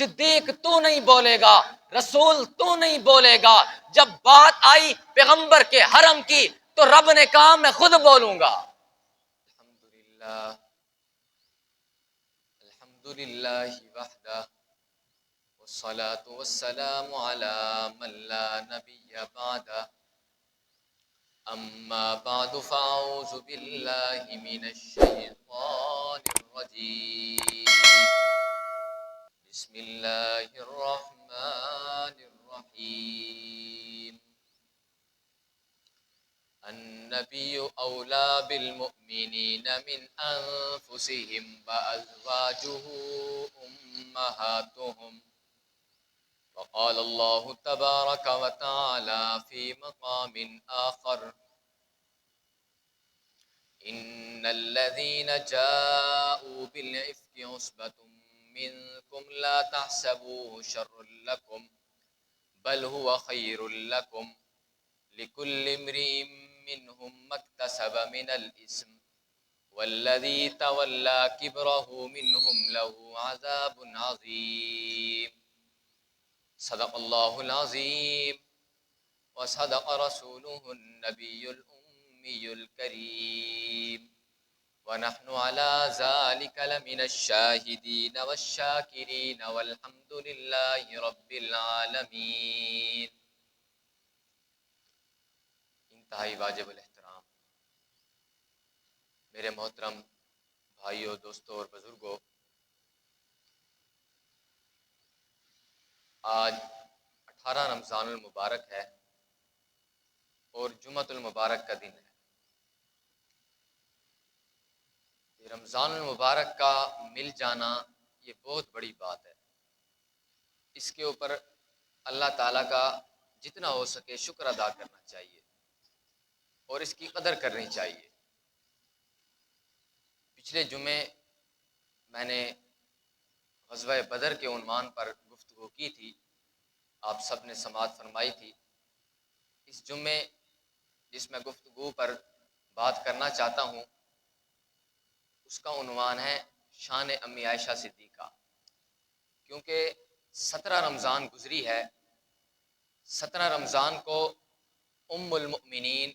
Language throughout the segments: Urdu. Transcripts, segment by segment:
صدیق تو نہیں بولے گا، رسول تو نہیں بولے گا، جب بات آئی پیغمبر کے حرم کی تو رب نے کہا میں خود بولوں گا۔ الحمدللہ الحمدللہ وحدہ والصلاة والسلام على من لا نبی بعدہ، اما بعد فاعوذ باللہ من الشیطان الرجیم، بسم اللہ الرحمن الرحیم، النبی اولا بالمؤمنین من انفسهم وازواجه امہاتهم، وقال اللہ تبارک وتعالی فی مقام آخر، ان الذین جاءوا بالعفک عصبۃ منکم لا تحسبوه شرا لکم بل هو خیر لکم لكل امرئ منهم ما اكتسب من الإثم والذي تولى كبره منهم له عذاب عظيم، صدق الله العظيم وصدق رسوله النبي الأمي الكريم، ونحن على ذلك لمن الشاهدين والشاكرين والحمد لله رب العالمين۔ انتہائی واجب الاحترام میرے محترم بھائیوں، دوستوں اور بزرگوں، آج 18 رمضان المبارک ہے اور جمعۃ المبارک کا دن ہے۔ رمضان المبارک کا مل جانا یہ بہت بڑی بات ہے، اس کے اوپر اللہ تعالیٰ کا جتنا ہو سکے شکر ادا کرنا چاہیے اور اس کی قدر کرنی چاہیے۔ پچھلے جمعے میں نے غزوہ بدر کے عنوان پر گفتگو کی تھی، آپ سب نے سماعت فرمائی تھی۔ اس جمعے جس میں گفتگو پر بات کرنا چاہتا ہوں اس کا عنوان ہے شان امی عائشہ صدیقہ، کیونکہ 17 رمضان گزری ہے۔ 17 رمضان کو ام المؤمنین،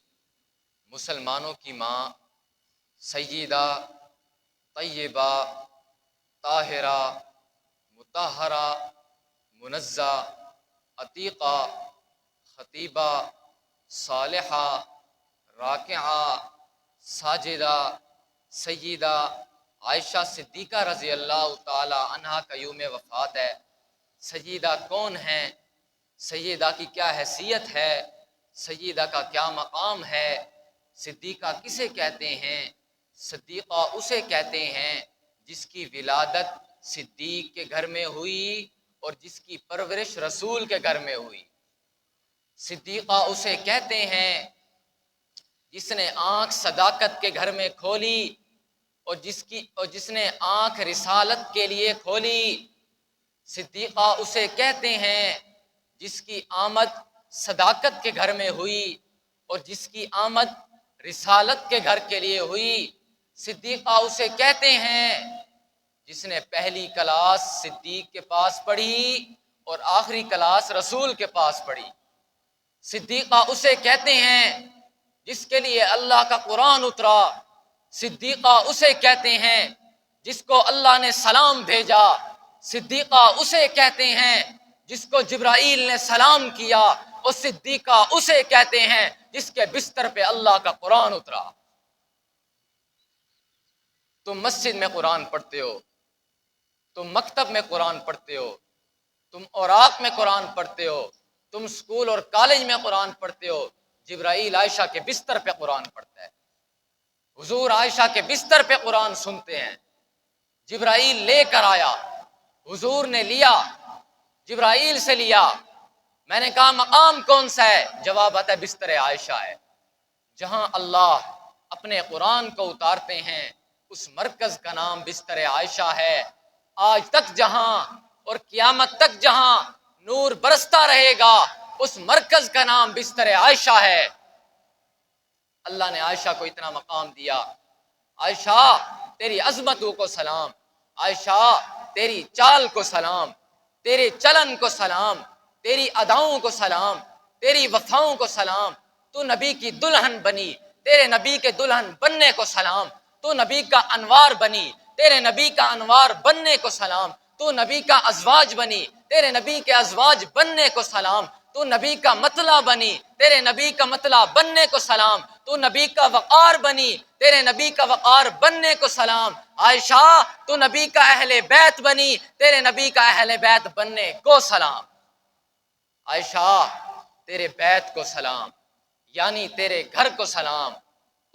مسلمانوں کی ماں، سیدہ طیبہ طاہرہ مطہرہ منزہ عتیقہ خطیبہ صالحہ راکعہ ساجدہ سیدہ عائشہ صدیقہ رضی اللہ تعالی عنہا کا یوم وفات ہے۔ سیدہ کون ہیں؟ سیدہ کی کیا حیثیت ہے؟ سیدہ کا کیا مقام ہے؟ صدیقہ کسے کہتے ہیں؟ صدیقہ اسے کہتے ہیں جس کی ولادت صدیق کے گھر میں ہوئی اور جس کی پرورش رسول کے گھر میں ہوئی۔ صدیقہ اسے کہتے ہیں جس نے آنکھ صداقت کے گھر میں کھولی اور جس نے آنکھ رسالت کے لیے کھولی۔ صدیقہ اسے کہتے ہیں جس کی آمد صداقت کے گھر میں ہوئی اور جس کی آمد رسالت کے گھر کے لیے ہوئی۔ صدیقہ اسے کہتے ہیں جس نے پہلی کلاس صدیق کے پاس پڑھی اور آخری کلاس رسول کے پاس پڑھی۔ صدیقہ اسے کہتے ہیں جس کے لیے اللہ کا قرآن اترا۔ صدیقہ اسے کہتے ہیں جس کو اللہ نے سلام بھیجا۔ صدیقہ اسے کہتے ہیں جس کو جبرائیل نے سلام کیا، اور صدیقہ اسے کہتے ہیں جس کے بستر پہ اللہ کا قرآن اترا۔ تم مسجد میں قرآن پڑھتے ہو، تم مکتب میں قرآن پڑھتے ہو، تم اوراق میں قرآن پڑھتے ہو، تم اسکول اور کالج میں قرآن پڑھتے ہو۔ جبرائیل عائشہ کے بستر پہ قرآن پڑھتا ہے، حضور عائشہ کے بستر پہ قرآن سنتے ہیں۔ جبرائیل لے کر آیا، حضور نے لیا، جبرائیل سے لیا۔ میں نے کہا مقام کون سا ہے؟ جواب آتا ہے بستر عائشہ ہے۔ جہاں اللہ اپنے قرآن کو اتارتے ہیں اس مرکز کا نام بستر عائشہ ہے۔ آج تک جہاں اور قیامت تک جہاں نور برستا رہے گا اس مرکز کا نام بستر عائشہ ہے۔ اللہ نے عائشہ کو اتنا مقام دیا۔ عائشہ تیری عظمتوں کو سلام، عائشہ تیری چال کو سلام، تیرے چلن کو سلام، تیری اداؤں کو سلام، تیری وفاؤں کو سلام، تو نبی کی دلہن بنی، تیرے نبی کے دلہن بننے کو سلام، تو نبی کا انوار بنی، تیرے نبی کا انوار بننے کو سلام، تو نبی کا ازواج بنی، تیرے نبی کے ازواج بننے کو سلام، تو نبی کا مطلع بنی، تیرے نبی کا مطلع بننے کو سلام، تو نبی کا وقار بنی، تیرے نبی کا وقار بننے کو سلام، عائشہ تو نبی کا اہل بیت بنی، تیرے نبی کا اہل بیت بننے کو سلام۔ عائشہ تیرے بیت کو سلام، یعنی تیرے گھر کو سلام،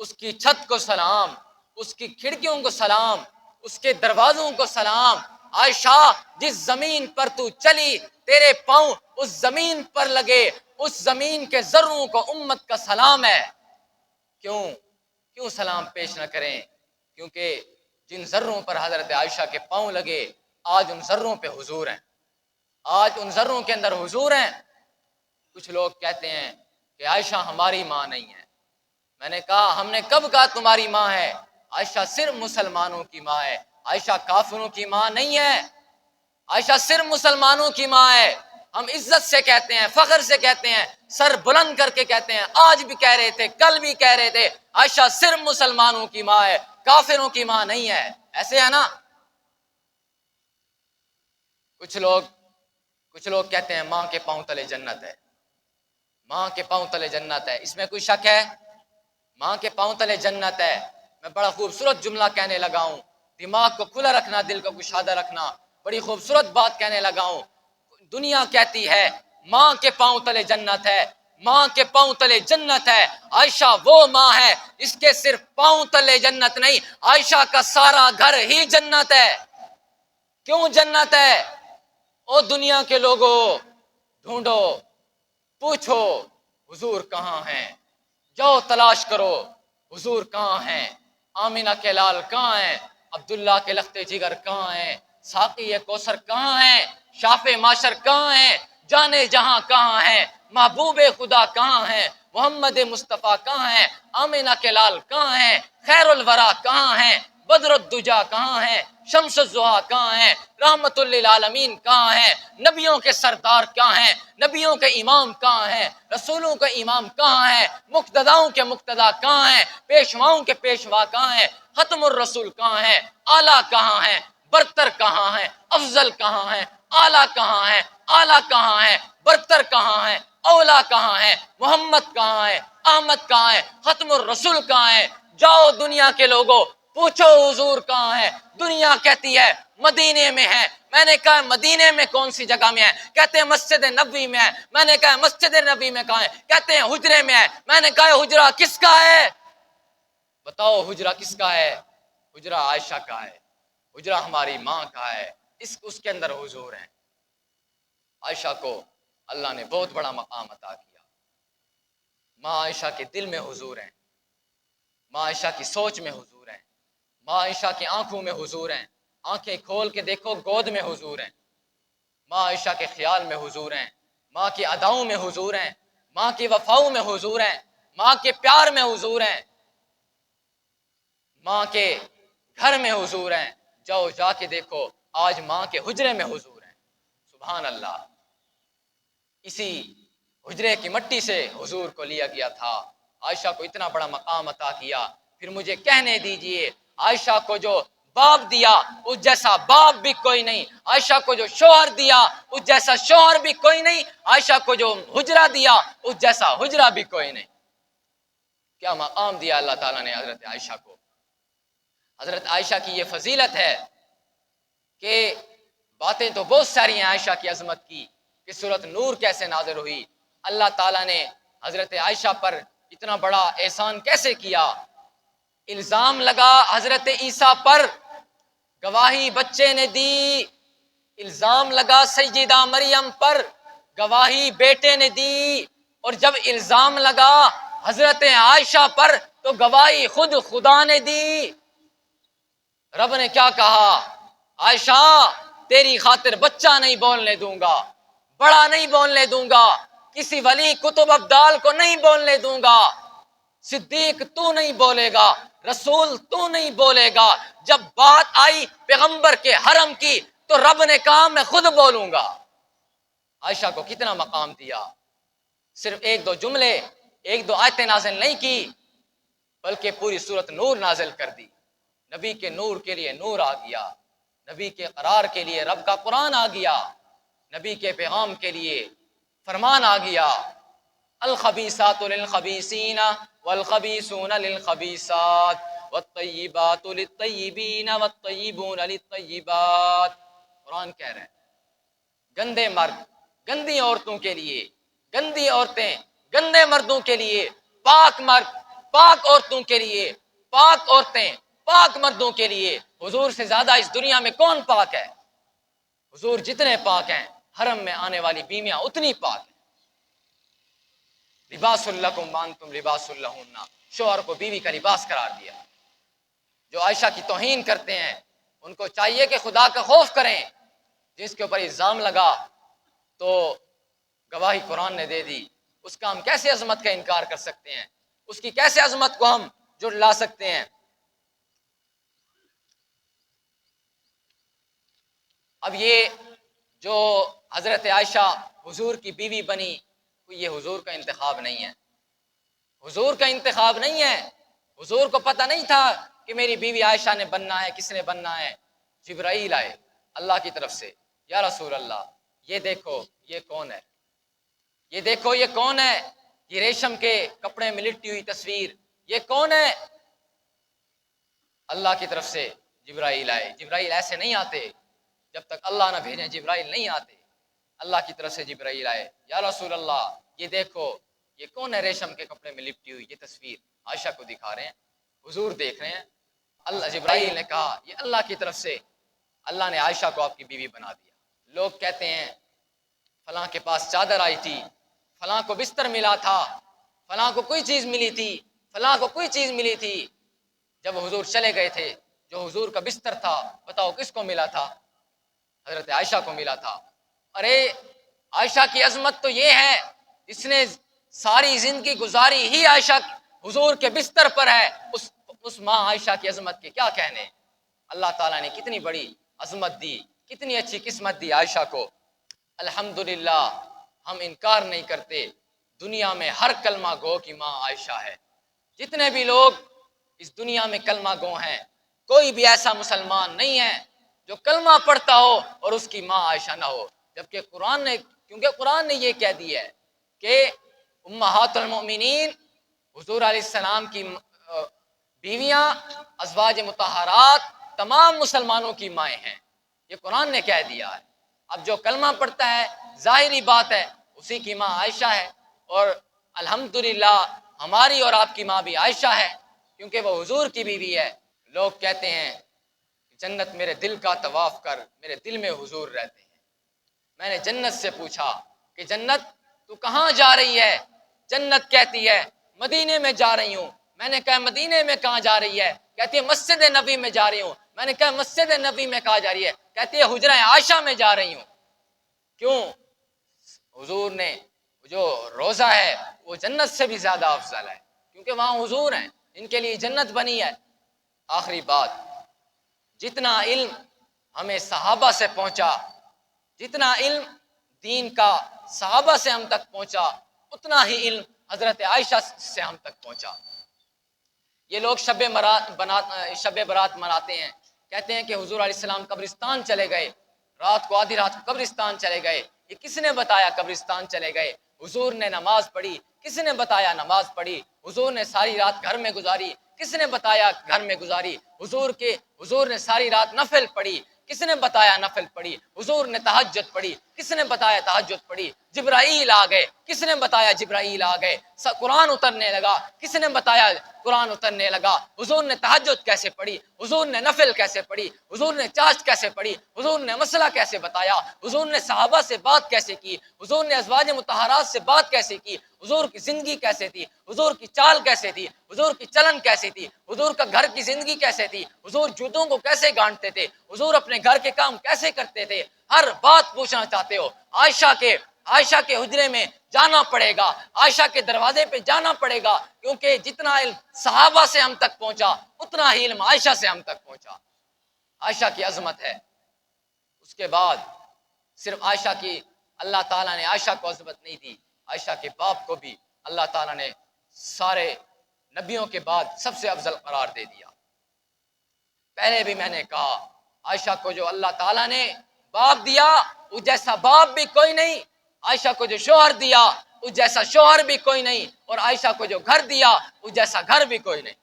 اس کی چھت کو سلام، اس کی کھڑکیوں کو سلام، اس کے دروازوں کو سلام۔ عائشہ جس زمین پر تو چلی تیرے پاؤں اس زمین پر لگے، اس زمین کے ذروں کو امت کا سلام ہے۔ کیوں سلام پیش نہ کریں؟ کیونکہ جن ذروں پر حضرت عائشہ کے پاؤں لگے آج ان ذروں پہ حضور ہیں، آج ان ذروں کے اندر حضور ہیں۔ کچھ لوگ کہتے ہیں کہ عائشہ ہماری ماں نہیں ہے۔ میں نے کہا ہم نے کب کہا تمہاری ماں ہے؟ عائشہ صرف مسلمانوں کی ماں ہے، عائشہ کافروں کی ماں نہیں ہے، عائشہ صرف مسلمانوں کی ماں ہے۔ ہم عزت سے کہتے ہیں، فخر سے کہتے ہیں، سر بلند کر کے کہتے ہیں، آج بھی کہہ رہے تھے، کل بھی کہہ رہے تھے، عائشہ صرف مسلمانوں کی ماں ہے، کافروں کی ماں نہیں ہے۔ ایسے ہے نا؟ کچھ لوگ کہتے ہیں ماں کے پاؤں تلے جنت ہے، ماں کے پاؤں تلے جنت ہے۔ اس میں کوئی شک ہے؟ ماں کے پاؤں تلے جنت ہے۔ میں بڑا خوبصورت جملہ کہنے لگا ہوں، دماغ کو کھلا رکھنا، دل کو گشادہ رکھنا، بڑی خوبصورت بات کہنے لگا ہوں۔ دنیا کہتی ہے ماں کے پاؤں تلے جنت ہے، ماں کے پاؤں تلے جنت ہے۔ عائشہ وہ ماں ہے اس کے صرف پاؤں تلے جنت نہیں، عائشہ کا سارا گھر ہی جنت ہے۔ کیوں جنت ہے؟ او دنیا کے لوگوں، ڈھونڈو، پوچھو حضور کہاں ہیں، جاؤ تلاش کرو حضور کہاں ہیں، آمینہ کے لال کہاں ہیں، عبداللہ کے لخت جگر کہاں ہیں، ساقی کوثر کہاں ہیں، شاف معاشر کہاں ہیں، جانے جہاں کہاں ہیں، محبوب خدا کہاں ہیں، محمد مصطفیٰ کہاں ہیں، آمینہ کے لال کہاں ہیں، خیر الورا کہاں ہیں، بدر الدجا کہاں ہیں، شمس الضحیٰ کہاں ہیں، رحمت للعالمین کہاں ہیں، نبیوں کے سردار کہاں ہیں، نبیوں کے امام کہاں ہیں، رسولوں کے امام کہاں ہیں، مقتداؤں کے مقتدا کہاں ہیں، پیشواؤں کے پیشوا کہاں ہیں، ختم الرسول کہاں ہیں، اعلیٰ کہاں ہیں، برتر کہاں ہیں، افضل کہاں ہیں، اعلیٰ کہاں ہیں، اعلیٰ کہاں ہیں، برتر کہاں ہیں، اولا کہاں ہیں، محمد کہاں ہے، احمد کہاں ہے، ختم الرسول کہاں ہے۔ جاؤ دنیا کے لوگوں پوچھو حضور کہاں ہے۔ دنیا کہتی ہے مدینے میں ہے، میں نے کہا مدینے میں کون سی جگہ میں ہے؟ کہتے ہیں مسجد نبوی میں ہے، میں نے کہا مسجد نبوی میں کہاں ہے؟ کہتے ہیں حجرے میں ہے، میں نے کہا حجرہ کس کا ہے؟ بتاؤ حجرہ کس کا ہے؟ حجرہ عائشہ کا ہے، حجرہ ہماری ماں کا ہے، اس کے اندر حضور ہیں۔ عائشہ کو اللہ نے بہت بڑا مقام عطا کیا، ماں عائشہ کے دل میں حضور ہیں، ماں عائشہ کی سوچ میں حضور ہیں، ماں عائشہ کی آنکھوں میں حضور ہیں، آنکھیں کھول کے دیکھو گود میں حضور ہیں، ماں عائشہ کے خیال میں حضور ہیں، ماں کی اداؤں میں حضور ہیں، ماں کی وفاؤں میں حضور ہیں، ماں کے پیار میں حضور ہیں، ماں کے گھر میں حضور ہیں۔ جاؤ جا کے دیکھو آج ماں کے حجرے میں حضور ہیں۔ سبحان اللہ، اسی حجرے کی مٹی سے حضور کو لیا گیا تھا، عائشہ کو اتنا بڑا مقام عطا کیا۔ پھر مجھے کہنے دیجئے عائشہ کو جو باپ دیا اس جیسا باپ بھی کوئی نہیں، عائشہ کو جو شوہر دیا اس جیسا شوہر بھی کوئی نہیں، عائشہ کو جو حجرہ دیا اس جیسا حجرہ بھی کوئی نہیں۔ کیا مقام دیا اللہ تعالیٰ نے حضرت عائشہ کو۔ حضرت عائشہ کی یہ فضیلت ہے کہ باتیں تو بہت ساری ہیں عائشہ کی عظمت کی، کہ سورۃ نور کیسے نازل ہوئی، اللہ تعالیٰ نے حضرت عائشہ پر اتنا بڑا احسان کیسے کیا۔ الزام لگا حضرت عیسیٰ پر، گواہی بچے نے دی، الزام لگا سیدہ مریم پر، گواہی بیٹے نے دی، اور جب الزام لگا حضرت عائشہ پر تو گواہی خود خدا نے دی۔ رب نے کیا کہا؟ عائشہ تیری خاطر بچہ نہیں بولنے دوں گا، بڑا نہیں بولنے دوں گا، کسی ولی کتب ابدال کو نہیں بولنے دوں گا، صدیق تو نہیں بولے گا، رسول تو نہیں بولے گا۔ جب بات آئی پیغمبر کے حرم کی تو رب نے کہا میں خود بولوں گا۔ عائشہ کو کتنا مقام دیا، صرف ایک دو جملے، ایک دو آیتیں نازل نہیں کی، بلکہ پوری سورت نور نازل کر دی۔ نبی کے نور کے لیے نور آ گیا، نبی کے قرار کے لیے رب کا قرآن آ گیا، نبی کے پیغام کے لیے فرمان آ گیا، الخبیثات للخبیثین والخبیثون للخبیثات والطیبات للطیبین والطیبون للطیبات۔ قرآن کہہ رہے ہیں گندے مرد گندی عورتوں کے لیے، گندی عورتیں گندے مردوں کے لیے، پاک مرد پاک عورتوں کے لیے، پاک عورتیں پاک مردوں کے لیے۔ حضور سے زیادہ اس دنیا میں کون پاک ہے؟ حضور جتنے پاک ہیں، حرم میں آنے والی بیویاں اتنی پاک ہیں۔ لباس لکم وانتم لباس لہن، شوہر کو بیوی کا لباس قرار دیا۔ جو عائشہ کی توہین کرتے ہیں ان کو چاہیے کہ خدا کا خوف کریں۔ جس کے اوپر الزام لگا تو گواہی قرآن نے دے دی، اس کا ہم کیسے عظمت کا انکار کر سکتے ہیں؟ اس کی کیسے عظمت کو ہم جھٹلا سکتے ہیں؟ اب یہ جو حضرت عائشہ حضور کی بیوی بنی، یہ حضور کا انتخاب نہیں ہے، حضور کا انتخاب نہیں ہے۔ حضور کو پتہ نہیں تھا کہ میری بیوی عائشہ نے بننا ہے، کس نے بننا ہے؟ جبرائیل آئے اللہ کی طرف سے، یا رسول اللہ یہ دیکھو یہ کون ہے، یہ دیکھو یہ کون ہے، یہ ریشم کے کپڑے میں لٹی ہوئی تصویر یہ کون ہے؟ اللہ کی طرف سے جبرائیل آئے۔ جبرائیل ایسے نہیں آتے، جب تک اللہ نہ بھیجیں جبرائیل نہیں آتے۔ اللہ کی طرف سے جبرائیل آئے، یا رسول اللہ یہ دیکھو یہ کون ہے ریشم کے کپڑے میں لپٹی ہوئی یہ تصویر؟ عائشہ کو دکھا رہے ہیں، حضور دیکھ رہے ہیں۔ اللہ جبرائیل نے کہا یہ اللہ کی طرف سے اللہ نے عائشہ کو آپ کی بیوی بنا دیا۔ لوگ کہتے ہیں فلاں کے پاس چادر آئی تھی، فلاں کو بستر ملا تھا، فلاں کو کوئی چیز ملی تھی، فلاں کو کوئی چیز ملی تھی۔ جب حضور چلے گئے تھے، جو حضور کا بستر تھا بتاؤ کس کو ملا تھا؟ حضرت عائشہ کو ملا تھا۔ ارے عائشہ کی عظمت تو یہ ہے، اس نے ساری زندگی گزاری ہی عائشہ حضور کے بستر پر ہے، اس ماں عائشہ کی عظمت کے کیا کہنے؟ اللہ تعالیٰ نے کتنی بڑی عظمت دی، کتنی اچھی قسمت دی عائشہ کو۔ الحمدللہ ہم انکار نہیں کرتے، دنیا میں ہر کلمہ گو کی ماں عائشہ ہے۔ جتنے بھی لوگ اس دنیا میں کلمہ گو ہیں، کوئی بھی ایسا مسلمان نہیں ہے جو کلمہ پڑھتا ہو اور اس کی ماں عائشہ نہ ہو۔ جبکہ قرآن نے، کیونکہ قرآن نے یہ کہہ دیا ہے کہ امہات المؤمنین حضور علیہ السلام کی بیویاں ازواج مطہرات تمام مسلمانوں کی مائیں ہیں، یہ قرآن نے کہہ دیا ہے۔ اب جو کلمہ پڑھتا ہے ظاہری بات ہے اسی کی ماں عائشہ ہے، اور الحمدللہ ہماری اور آپ کی ماں بھی عائشہ ہے، کیونکہ وہ حضور کی بیوی ہے۔ لوگ کہتے ہیں جنت میرے دل کا طواف کر، میرے دل میں حضور رہتے ہیں۔ میں نے جنت سے پوچھا کہ جنت تو کہاں جا رہی ہے؟ جنت کہتی ہے مدینے میں جا رہی ہوں۔ میں نے کہا مدینے میں کہاں جا رہی ہے؟ کہتی ہے مسجد نبی میں جا رہی ہوں۔ میں نے کہا مسجد نبی میں کہاں جا رہی ہے؟ کہتی ہے حجرہ عائشہ میں جا رہی ہوں۔ کیوں؟ حضور نے جو روزہ ہے وہ جنت سے بھی زیادہ افضل ہے، کیونکہ وہاں حضور ہیں، ان کے لیے جنت بنی ہے۔ آخری بات، جتنا علم ہمیں صحابہ سے پہنچا، جتنا علم دین کا صحابہ سے ہم تک پہنچا، اتنا ہی علم حضرت عائشہ سے ہم تک پہنچا۔ یہ لوگ شب برات مناتے ہیں، کہتے ہیں کہ حضور علیہ السلام قبرستان چلے گئے، رات کو آدھی رات کو قبرستان چلے گئے۔ یہ کس نے بتایا قبرستان چلے گئے؟ حضور نے نماز پڑھی، کس نے بتایا نماز پڑھی؟ حضور نے ساری رات گھر میں گزاری، کس نے بتایا گھر میں گزاری؟ حضور نے ساری رات نفل پڑھی، کس نے بتایا نفل پڑھی؟ حضور نے تہجد پڑھی، کس نے بتایا تہجد پڑھی؟ جبرائیل آ گئے، کس نے بتایا جبرائیل آ گئے؟ قرآن اترنے لگا، کس نے بتایا قرآن اترنے لگا؟ حضور نے تہجد کیسے پڑھی؟ حضور نے نفل کیسے پڑھی؟ حضور نے چاشت کیسے پڑھی؟ حضور نے مسئلہ کیسے بتایا؟ حضور نے صحابہ سے بات کیسے کی؟ حضور نے ازواج مطہرات سے بات کیسے کی؟ حضور کی زندگی کیسے تھی؟ حضور کی چال کیسے تھی؟ حضور کی چلن کیسی تھی؟ حضور کا گھر کی زندگی کیسے تھی؟ حضور جوتوں کو کیسے گانٹتے تھے؟ حضور اپنے گھر کے کام کیسے کرتے تھے؟ ہر بات پوچھنا چاہتے ہو، عائشہ کے حجرے میں جانا پڑے گا، عائشہ کے دروازے پہ جانا پڑے گا، کیونکہ جتنا علم صحابہ سے ہم تک پہنچا اتنا ہی علم عائشہ سے ہم تک پہنچا۔ عائشہ کی عظمت ہے۔ اس کے بعد صرف اللہ تعالیٰ نے عائشہ کو عظمت نہیں دی، عائشہ کے باپ کو بھی اللہ تعالیٰ نے سارے نبیوں کے بعد سب سے افضل قرار دے دیا۔ پہلے بھی میں نے کہا عائشہ کو جو اللہ تعالیٰ نے باپ دیا اس جیسا باپ بھی کوئی نہیں، عائشہ کو جو شوہر دیا اس جیسا شوہر بھی کوئی نہیں، اور عائشہ کو جو گھر دیا اس جیسا گھر بھی کوئی نہیں۔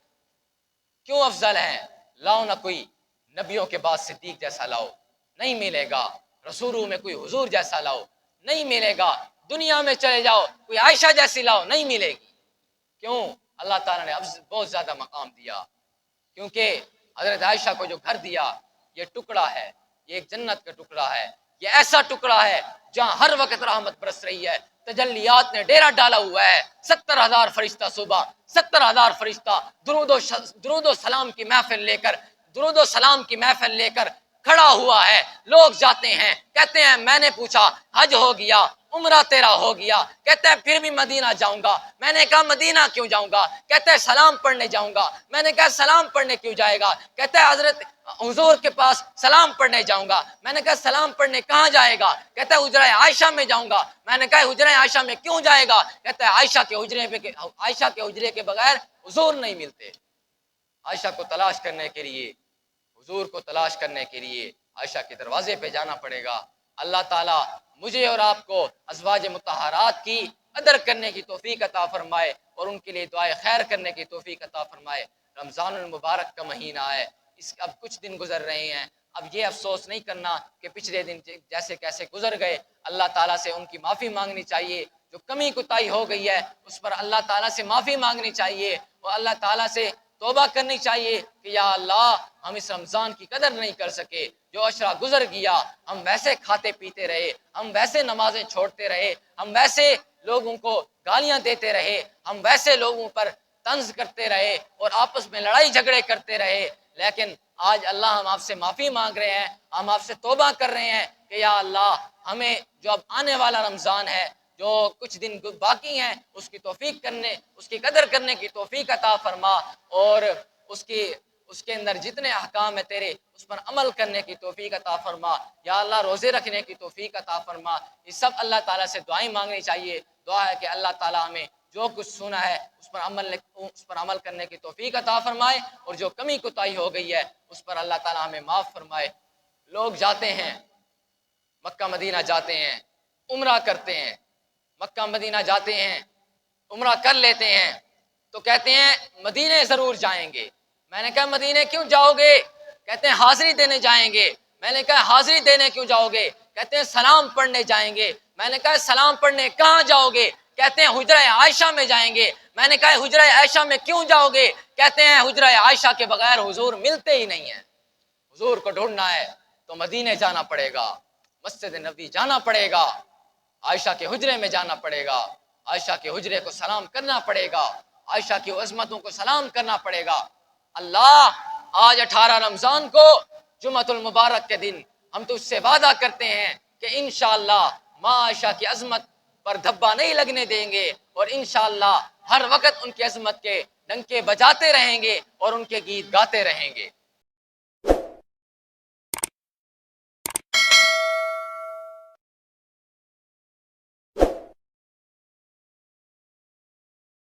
کیوں افضل ہے؟ لاؤ نہ کوئی نبیوں کے بعد صدیق جیسا لاؤ، نہیں ملے گا۔ رسولوں میں کوئی حضور جیسا لاؤ، نہیں ملے گا۔ دنیا میں چلے جاؤ کوئی عائشہ جیسی لاؤ، نہیں ملے گی۔ کیوں؟ اللہ تعالیٰ نے بہت زیادہ مقام دیا، کیونکہ حضرت عائشہ کو جو گھر دیا یہ ٹکڑا ہے، یہ ایک جنت کا ٹکڑا ہے، یہ ایسا ٹکڑا ہے جہاں ہر وقت رحمت برس رہی ہے، تجلیات نے ڈیرا ڈالا ہوا ہے، 70,000 فرشتہ صبح، 70,000 فرشتہ درود و سلام کی محفل لے کر، درود و سلام کی محفل لے کر کھڑا ہوا ہے۔ لوگ جاتے ہیں کہتے ہیں میں نے پوچھا حج ہو گیا، عمرہ تیرا ہو گیا، کہتا ہے پھر بھی مدینہ جاؤں گا۔ میں نے کہا مدینہ کیوں جاؤں گا؟ کہتا ہے سلام پڑھنے جاؤں گا۔ میں نے کہا سلام پڑھنے کیوں جائے گا؟ کہتا ہے حضرت حضور کے پاس سلام پڑھنے جاؤں گا۔ میں نے کہا سلام پڑھنے کہاں جائے گا؟ کہتا ہے حجرہ عائشہ میں جاؤں گا۔ میں نے کہا حجرہ عائشہ میں کیوں جائے گا؟ کہتا ہے عائشہ کے حجرے کے بغیر حضور نہیں ملتے۔ عائشہ کو تلاش کرنے کے لیے، حضور کو تلاش کرنے کے لیے عائشہ کے دروازے پہ جانا پڑے گا۔ اللہ تعالیٰ مجھے اور آپ کو ازواج مطہرات کی قدر کرنے کی توفیق عطا فرمائے اور ان کے لیے دعائے خیر کرنے کی توفیق عطا فرمائے۔ رمضان المبارک کا مہینہ ہے، اب کچھ دن گزر رہے ہیں، اب یہ افسوس نہیں کرنا کہ پچھلے دن جیسے کیسے گزر گئے۔ اللہ تعالیٰ سے ان کی معافی مانگنی چاہیے، جو کمی کوتاہی ہو گئی ہے اس پر اللہ تعالیٰ سے معافی مانگنی چاہیے، اور اللہ تعالیٰ سے توبہ کرنی چاہیے کہ یا اللہ ہم اس رمضان کی قدر نہیں کر سکے، جو عشرہ گزر گیا ہم ویسے کھاتے پیتے رہے، ہم ویسے نمازیں چھوڑتے رہے، ہم ویسے لوگوں کو گالیاں دیتے رہے، ہم ویسے لوگوں پر طنز کرتے رہے اور آپس میں لڑائی جھگڑے کرتے رہے۔ لیکن آج اللہ ہم آپ سے معافی مانگ رہے ہیں، ہم آپ سے توبہ کر رہے ہیں کہ یا اللہ ہمیں جو اب آنے والا رمضان ہے، جو کچھ دن باقی ہیں، اس کی توفیق کرنے، اس کی قدر کرنے کی توفیق عطا فرما، اور اس کے اندر جتنے احکام ہیں تیرے اس پر عمل کرنے کی توفیق عطا فرما۔ یا اللہ روزے رکھنے کی توفیق عطا فرما۔ یہ سب اللہ تعالیٰ سے دعائیں مانگنی چاہیے۔ دعا ہے کہ اللہ تعالیٰ ہمیں جو کچھ سنا ہے اس پر عمل کرنے کی توفیق عطا فرمائے، اور جو کمی کوتاہی ہو گئی ہے اس پر اللہ تعالیٰ ہمیں معاف فرمائے۔ لوگ جاتے ہیں مکہ مدینہ، جاتے ہیں عمرہ کرتے ہیں، مکہ مدینہ جاتے ہیں عمرہ کر لیتے ہیں تو کہتے ہیں مدینے ضرور جائیں گے۔ میں نے کہا مدینے کیوں جاؤ گے؟ کہتے ہیں حاضری دینے جائیں گے۔ میں نے کہا حاضری دینے کیوں جاؤ گے؟ کہتے ہیں سلام پڑھنے جائیں گے۔ میں نے کہا سلام پڑھنے کہاں جاؤ گے؟ کہتے ہیں حجرہ عائشہ میں جائیں گے۔ میں نے کہا حجرہ عائشہ میں کیوں جاؤ گے؟ کہتے ہیں حجرہ عائشہ کے بغیر حضور ملتے ہی نہیں ہیں، حضور کو ڈھونڈنا ہے تو مدینے جانا پڑے گا، مسجد نبوی جانا پڑے گا، عائشہ کے حجرے میں جانا پڑے گا، عائشہ کے حجرے کو سلام کرنا پڑے گا، عائشہ کی عظمتوں کو سلام کرنا پڑے گا۔ اللہ آج 18 رمضان کو جمعۃ المبارک کے دن ہم تو اس سے وعدہ کرتے ہیں کہ انشاءاللہ ماں عائشہ کی عظمت پر دھبا نہیں لگنے دیں گے، اور انشاءاللہ ہر وقت ان کی عظمت کے ڈنکے بجاتے رہیں گے اور ان کے گیت گاتے رہیں گے۔